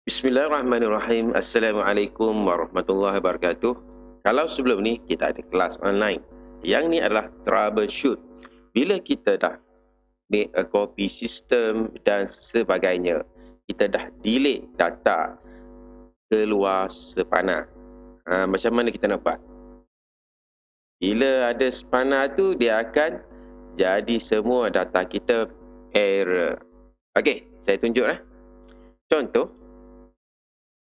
Bismillahirrahmanirrahim. Assalamualaikum warahmatullahi wabarakatuh. Kalau sebelum ni kita ada kelas online. Yang ni adalah troubleshoot. Bila kita dah make a copy sistem dan sebagainya, kita dah delete data keluar sepanar. Macam mana kita nak buat? Bila ada sepanar tu, dia akan jadi semua data kita error. Okey, saya tunjuk. Contoh,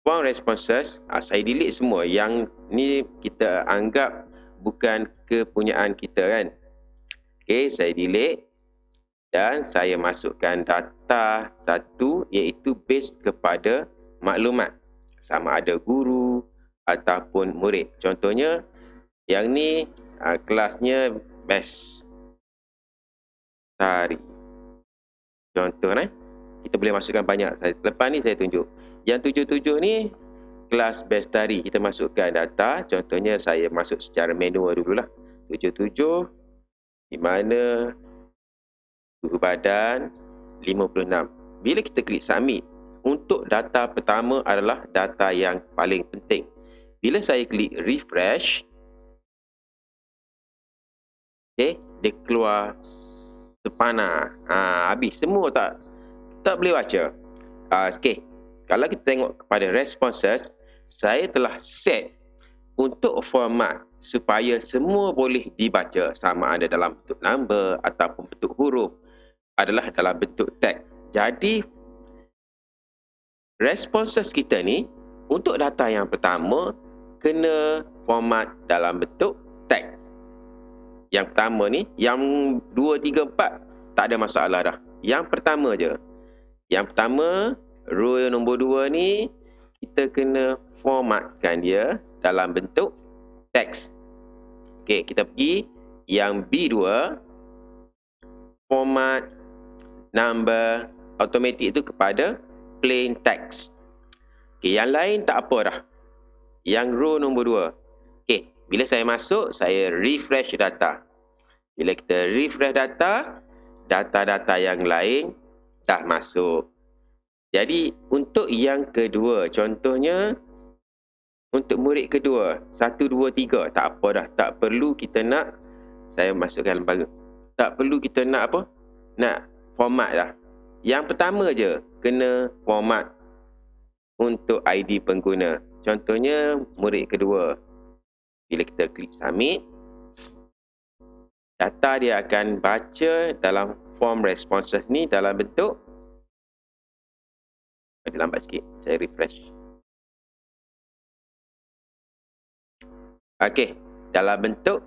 form responses, saya delete semua. Yang ni kita anggap bukan kepunyaan kita kan. Okey, saya delete dan saya masukkan data satu, iaitu base kepada maklumat. Sama ada guru ataupun murid. Contohnya, yang ni kelasnya bestari. Contoh kita boleh masukkan banyak. Lepas ni saya tunjuk. Yang 77 ni kelas bestari. Kita masukkan data. Contohnya saya masuk secara manual dululah. 77 di mana suhu badan 56. Bila kita klik submit, untuk data pertama adalah data yang paling penting. Bila saya klik refresh, okay, dia keluar sepanar. Habis semua, tak boleh baca. Okay. Kalau kita tengok kepada responses, saya telah set untuk format supaya semua boleh dibaca, sama ada dalam bentuk number ataupun bentuk huruf, adalah dalam bentuk teks. Jadi responses kita ni untuk data yang pertama kena format dalam bentuk teks. Yang pertama ni, yang 2, 3, 4 tak ada masalah dah. Yang pertama je. Yang pertama, row nombor 2 ni kita kena formatkan dia dalam bentuk teks. Okey, kita pergi yang B2, format number automatic itu kepada plain text. Okey, yang lain tak apa dah. Yang row nombor 2. Okey, bila saya masuk, saya refresh data. Bila kita refresh data, data-data yang lain dah masuk. Jadi untuk yang kedua, contohnya untuk murid kedua, 1, 2, 3, tak apa dah. Tak perlu kita nak, saya masukkan lembaga, tak perlu kita nak apa? Nak format dah. Yang pertama je kena format untuk ID pengguna. Contohnya murid kedua. Bila kita klik submit, data dia akan baca dalam form responses ni dalam bentuk, ada lambat sikit, saya refresh. Okey, dalam bentuk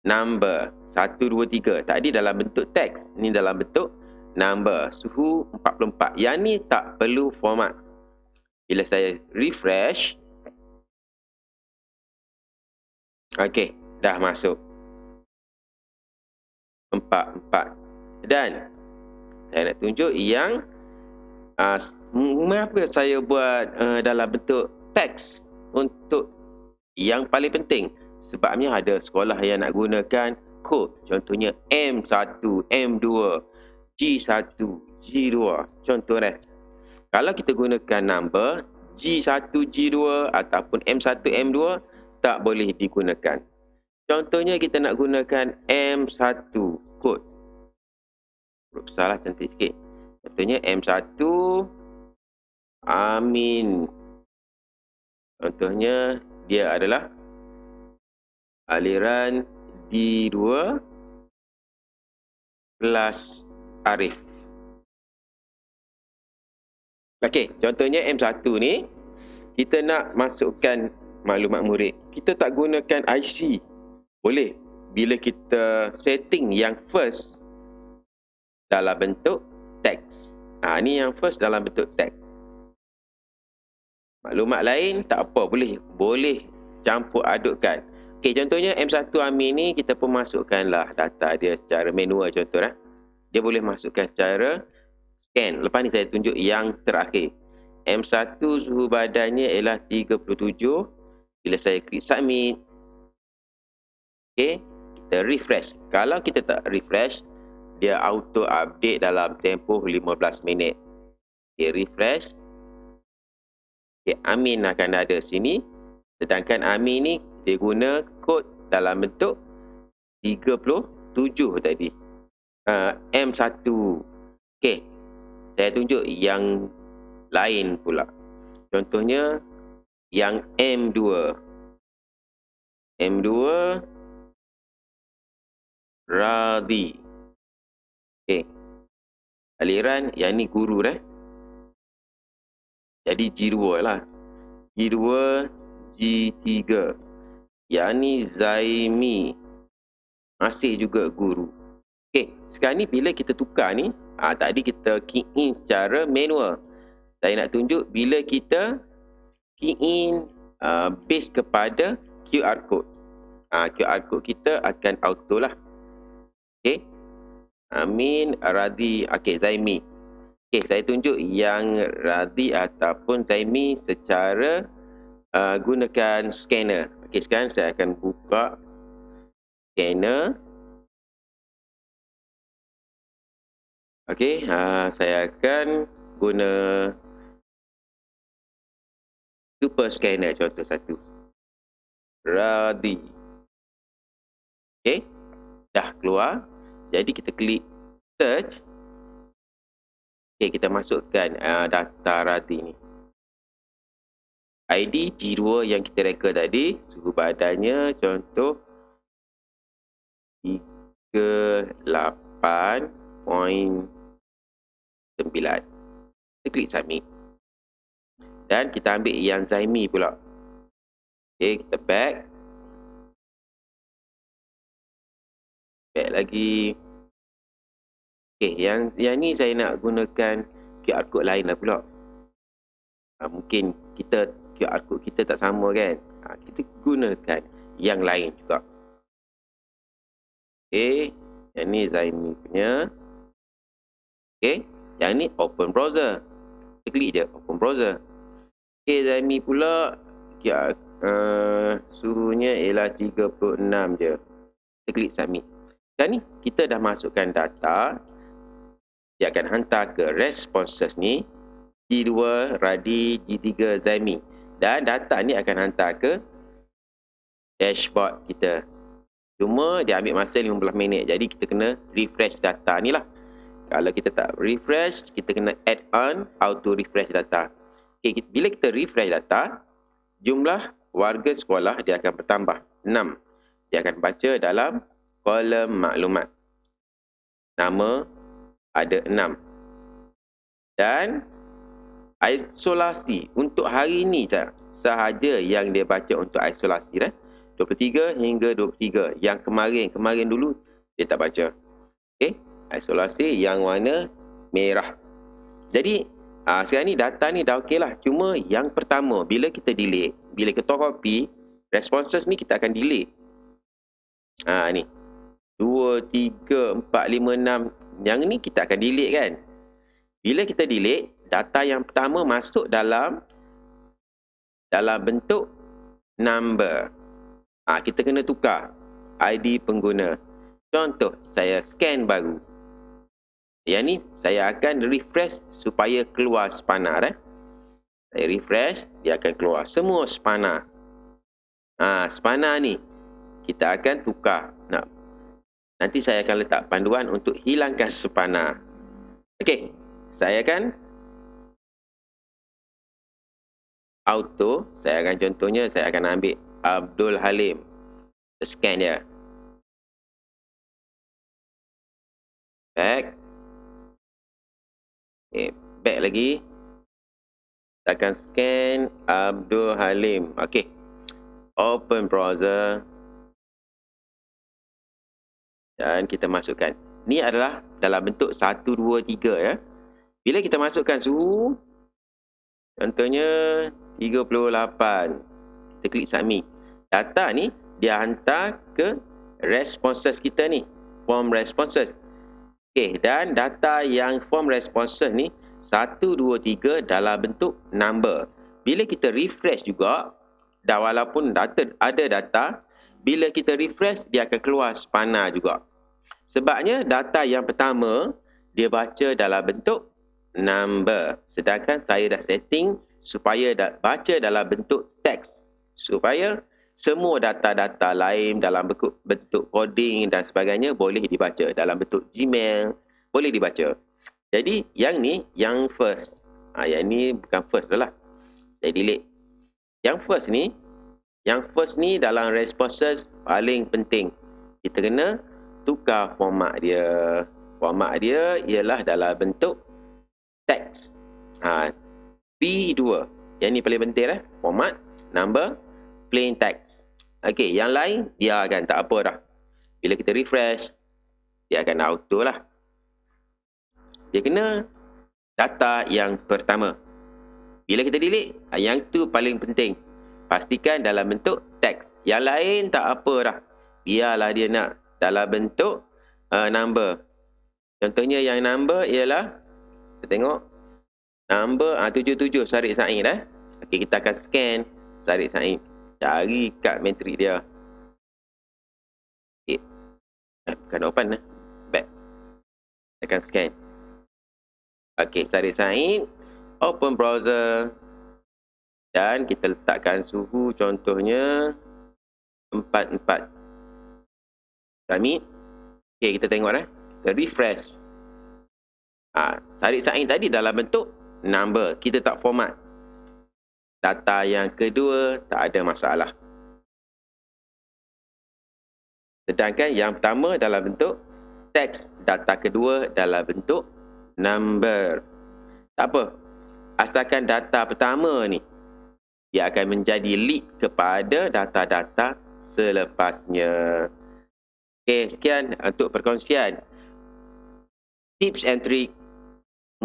number 1, 2, 3. Tadi dalam bentuk teks, ni dalam bentuk number. Suhu 44. Yang ni tak perlu format. Bila saya refresh, okey, dah masuk 44. Dan saya nak tunjuk yang mengapa saya buat dalam bentuk teks untuk yang paling penting. Sebabnya ada sekolah yang nak gunakan kod. Contohnya M1, M2, G1, G2. Contoh kalau kita gunakan number G1, G2 ataupun M1, M2, tak boleh digunakan. Contohnya kita nak gunakan M1 kod. Salah cantik sikit. Contohnya M1 Amin. Contohnya dia adalah aliran D2 kelas Arif. Okey, contohnya M1 ni kita nak masukkan maklumat murid. Kita tak gunakan IC. Boleh bila kita setting yang first dalam bentuk teks. Ni yang first dalam bentuk teks. Maklumat lain tak apa, boleh campur adukkan. Okey, contohnya M1 Amin ni kita pun masukkanlah data dia secara manual contoh dah. Dia boleh masukkan secara scan. Lepas ni saya tunjuk yang terakhir. M1 suhu badannya ialah 37. Bila saya klik submit, okey, kita refresh. Kalau kita tak refresh, dia auto update dalam tempoh 15 minit. Okay, refresh. Okay, Amin akan ada sini. Sedangkan Amin ni dia guna kod dalam bentuk 37 tadi. M1. Okey, saya tunjuk yang lain pula. Contohnya yang M2. M2 Radhi. Okey. Aliran yang ni guru dah. Jadi G2 lah. G2 G3. Yang ni Zaimi. Masih juga guru. Okey, sekarang ni bila kita tukar ni, tadi kita key in secara manual. Saya nak tunjuk bila kita key in base kepada QR code. QR code kita akan auto lah. Okey. Amin, Radhi, okey, Zaimi. Okey, saya tunjuk yang Radhi ataupun Zaimi secara gunakan scanner. Okey, sekarang saya akan buka scanner. Okey, saya akan guna super scanner contoh satu. Radhi. Okey, dah keluar. Jadi kita klik search. Okey, kita masukkan data Radhi ni. ID G2 yang kita reka tadi, suhu badannya contoh 38.9. Kita klik submit. Dan kita ambil yang Zaimi pula. Okey, kita back. Back lagi. Okey, yang ni saya nak gunakan QR code lain lah pula. Mungkin QR code kita tak sama kan. Kita gunakan yang lain juga. Okey, yang ni Zaimi punya. Okey, yang ni open browser. Kita klik je open browser. Okey, Zaimi pula suhunya ialah 36 je. Kita klik submit. Sekarang ni kita dah masukkan data. Dia akan hantar ke responses ni. G2 Radhi, G3 Zaimi. Dan data ni akan hantar ke dashboard kita. Cuma dia ambil masa 15 minit. Jadi kita kena refresh data ni lah. Kalau kita tak refresh, kita kena add on auto refresh data. Okay, bila kita refresh data, jumlah warga sekolah dia akan bertambah 6. Dia akan baca dalam kolom maklumat. Nama ada 6. Dan isolasi untuk hari ini sahaja yang dia baca untuk isolasi 23 hingga 23. Yang kemarin dulu dia tak baca. Okey, isolasi yang warna merah. Jadi sekarang ni data ni dah okey lah. Cuma yang pertama bila kita delete, bila kita copy responses ni kita akan delete. Ni 2, 3, 4, 5, 6. Yang ni kita akan delete kan. Bila kita delete, data yang pertama masuk dalam bentuk number. Kita kena tukar ID pengguna. Contoh, saya scan baru. Yang ni saya akan refresh supaya keluar spana. Saya refresh, dia akan keluar semua spana. Spana ni kita akan tukar. Nanti saya akan letak panduan untuk hilangkan spana. Okey, saya akan auto. Saya akan contohnya, saya akan ambil Abdul Halim. Scan dia. Back. Okay, back lagi. Kita akan scan Abdul Halim. Okey. Open browser. Dan kita masukkan. Ni adalah dalam bentuk 1, 2, 3 ya. Bila kita masukkan suhu, contohnya 38. Kita klik submit. Data ni dia hantar ke responses kita ni. Form responses. Okey, dan data yang form responses ni 1, 2, 3 dalam bentuk number. Bila kita refresh juga, dah walaupun ada data, bila kita refresh dia akan keluar spana juga. Sebabnya data yang pertama dia baca dalam bentuk number. Sedangkan saya dah setting supaya baca dalam bentuk teks. Supaya semua data-data lain dalam bentuk coding dan sebagainya boleh dibaca. Dalam bentuk Gmail, boleh dibaca. Jadi, yang ni, yang first. Yang ni bukan first lah. Saya delete. Yang first ni dalam responses paling penting. Kita kena tukar format dia. Format dia ialah dalam bentuk teks. P2. Yang ni paling penting lah. Format, number, plain text. Okey, yang lain biarkan, tak apa dah. Bila kita refresh, dia akan auto lah. Dia kena data yang pertama. Bila kita delete, yang tu paling penting. Pastikan dalam bentuk teks. Yang lain tak apa dah. Biarlah dia nak dalam bentuk number. Contohnya yang number ialah, kita tengok, number 77 Syarik Said. Okey, kita akan scan Syarik Said. Cari kat matrik dia. Okay. Bukan open lah. Back. Akan scan. Okey, Syarik Said. Open browser. Dan kita letakkan suhu contohnya 44. Submit. Okey, kita tengok dah. Kita refresh. Syarik Said tadi dalam bentuk number. Kita tak format. Data yang kedua tak ada masalah. Sedangkan yang pertama dalam bentuk teks. Data kedua dalam bentuk number. Tak apa. Asalkan data pertama ni, dia akan menjadi lead kepada data-data selepasnya. Okey, sekian untuk perkongsian tips and trick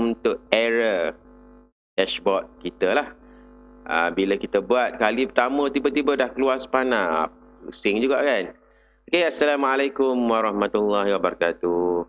untuk error dashboard kita lah. Bila kita buat kali pertama tiba-tiba dah keluar spana, pusing juga kan. Okey, Assalamualaikum warahmatullahi wabarakatuh.